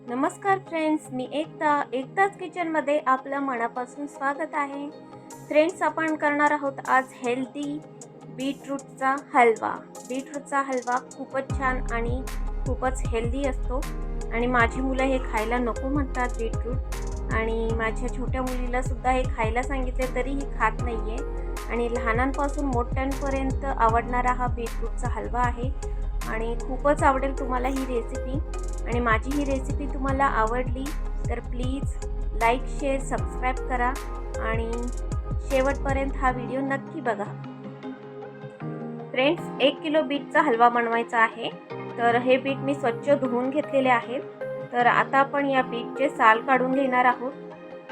नमस्कार फ्रेंड्स, मी एकताच किचनमध्ये आपलं मनापासून स्वागत आहे. फ्रेंड्स, आपण करणार आहोत आज हेल्दी बीटरूटचा हलवा. बीटरूटचा हलवा खूपच छान आणि खूपच हेल्दी असतो आणि माझी मुलं हे खायला नको म्हणतात बीटरूट, आणि माझ्या छोट्या मुलीला सुद्धा हे खायला सांगितले तरी ही खात नाही आहे. आणि लहानांपासून मोठ्यांपर्यंत आवडणारा हा बीटरूटचा हलवा आहे आणि खूपच आवडेल तुम्हाला ही रेसिपी. आणि माझी ही रेसिपी तुम्हाला आवडली तर प्लीज लाईक, शेअर, सबस्क्राईब करा आणि शेवटपर्यंत हा व्हिडिओ नक्की बघा. फ्रेंड्स, 1 किलो बीटचा हलवा बनवायचा आहे. तर हे बीट मी स्वच्छ धुवून घेतलेले आहे. तर आता आपण या बीटचे साल काढून घेणार आहोत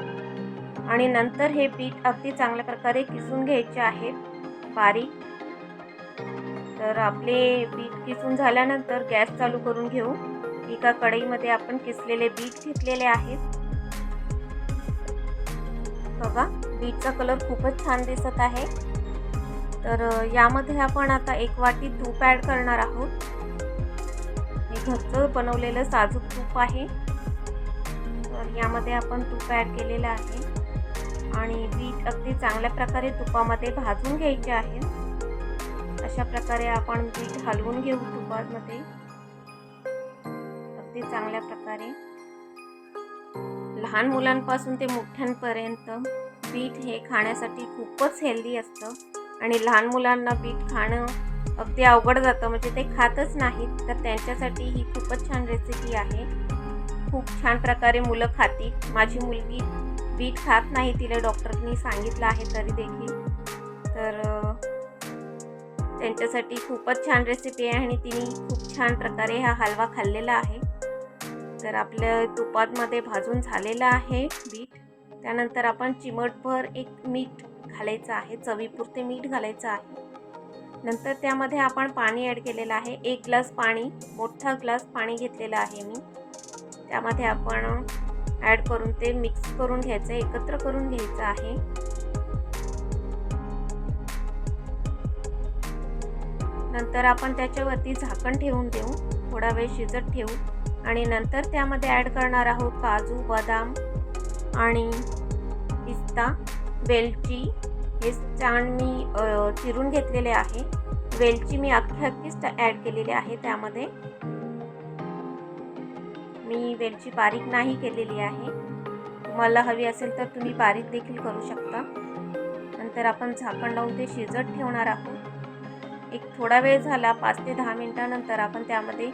आणि नंतर हे बीट अगदी चांगल्या प्रकारे किसून घ्यायचे आहेत बारीक. तर आपले बीट किसून झाल्यानंतर गॅस चालू करून घेऊ. एका कढईमध्ये आपण किसलेले बीट घेतलेले आहेत. बघा, बीटचा कलर खूपच छान दिसत आहे. तर यामध्ये आपण आता 1 वाटी तूप ॲड करणार आहोत. हे घरचं बनवलेलं साजूक तूप आहे. तर यामध्ये आपण तूप ॲड केलेलं आहे आणि बीट अगदी चांगल्या प्रकारे तुपामध्ये भाजून घ्यायचे आहे. अशा प्रकारे आपण बीट हलवून घेऊ तुपामध्ये चांगल्या प्रकारे. लहान मुलांपासून ते मोठ्यांपर्यंत बीट हे खाण्यासाठी खूपच हेल्दी असतं आणि लहान मुलांना बीट खाणं अगदी अवघड जातं, म्हणजे ते खातच नाहीत. तर त्यांच्यासाठी ही खूपच छान रेसिपी आहे. खूप छान प्रकारे मुलं खातील. माझी मुलगी बीट खात नाही, तिला डॉक्टरनी सांगितलं आहे तरी देखील. तर त्यांच्यासाठी खूपच छान रेसिपी आहे आणि तिने खूप छान प्रकारे हा हलवा खाल्लेला आहे. तर आपल्या तुपामध्ये भाजून झालेला आहे बीट. त्यानंतर आपण चिमटभर मीठ घालायचं आहे, चवीपुरते मीठ घालायचं आहे. नंतर त्यामध्ये आपण पाणी ॲड केलेलं आहे. 1 ग्लास पाणी, मोठा ग्लास पाणी घेतलेलं आहे मी. त्यामध्ये आपण ॲड करून ते मिक्स करून घ्यायचं, एकत्र करून घ्यायचं आहे. नंतर आपण त्याच्यावरती झाकण ठेवून देऊ, थोडा वेळ शिजत ठेवू आणि नंतर त्यामध्ये ॲड करणार आहोत काजू, बदाम आणि पिस्ता, वेलची. हे छान मी चिरून घेतलेले आहे. वेलची मी अख्खीच ॲड केलेली आहे. त्यामध्ये मी वेलची बारीक नाही केलेली आहे. तुम्हाला हवी असेल तर तुम्ही बारीक देखील करू शकता. नंतर आपण झाकण लावून ते शिजत ठेवणार आहोत. एक थोडा वेळ झाला, 5 ते 10 मिनिटानंतर आपण त्यामध्ये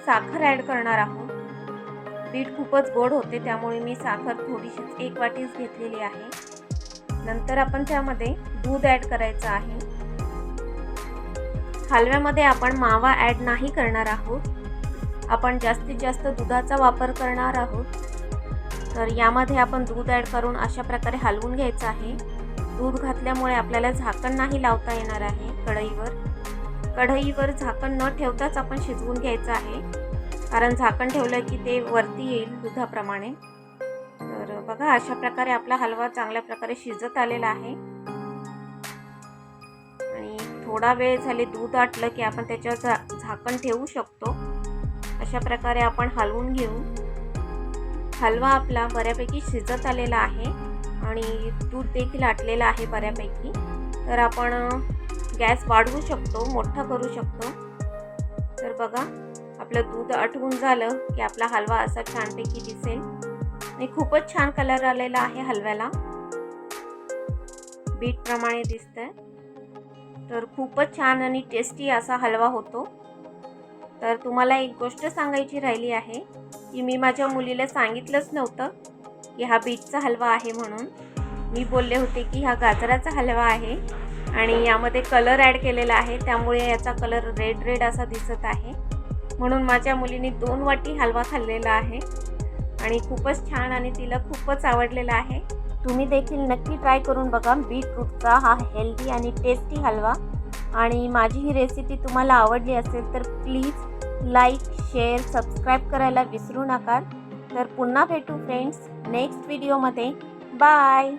साखर ॲड करणार आहोत. बीट खूपच गोड होते, त्यामुळे मी साखर थोडीशीच 1 वाटीच घेतलेली आहे. नंतर आपण त्यामध्ये दूध ॲड करायचं आहे. हलव्यामध्ये आपण मावा ॲड नाही करणार आहोत. आपण जास्तीत जास्त दुधाचा वापर करणार आहोत. तर यामध्ये आपण दूध ॲड करून अशा प्रकारे हलवून घ्यायचं आहे. दूध घातल्यामुळे आपल्याला झाकण नाही लावता येणार आहे. कढईवर झाकण न ठेवताच आपण शिजवून घ्यायचं आहे, कारण झाकण ठेवलं की ते वरती येईल दुधाप्रमाणे. तर बघा, अशा प्रकारे आपला हलवा चांगल्या प्रकारे शिजत आलेला आहे आणि थोडा वेळ झाले दूध आटलं की आपण त्याच्यावर झाकण ठेवू शकतो. अशा प्रकारे आपण हलवून घेऊ. हलवा आपला बऱ्यापैकी शिजत आलेला आहे आणि दूध देखील आटलेलं आहे बऱ्यापैकी. तर आपण गॅस वाढवू शकतो, मोठा करू शकतो. तर बघा, आपलं दूध आटवून झालं की आपला हलवा असा छानपैकी दिसेल आणि खूपच छान कलर आलेला आहे हलव्याला, बीटप्रमाणे दिसतंय. तर खूपच छान आणि टेस्टी असा हलवा होतो. तर तुम्हाला एक गोष्ट सांगायची राहिली आहे की मी माझ्या मुलीला सांगितलंच नव्हतं की हा बीटचा हलवा आहे म्हणून. मी बोलले होते की हा गाजराचा हलवा आहे आणि यामध्ये कलर ॲड केलेला आहे, त्यामुळे याचा कलर रेड असा दिसत आहे. म्हणून माझ्या मुलीने 2 वाटी हलवा खाल्लेला आहे आणि खूपच छान आणि तिला खूपच आवडलेला आहे. तुम्ही देखील नक्की ट्राय करून बघा बीटरूटचा हा हेल्दी आणि टेस्टी हलवा. आणि माझी ही रेसिपी तुम्हाला आवडली असेल तर प्लीज लाईक, शेअर, सबस्क्राईब करायला विसरू नका. तर पुन्हा भेटू फ्रेंड्स नेक्स्ट व्हिडिओमध्ये. बाय.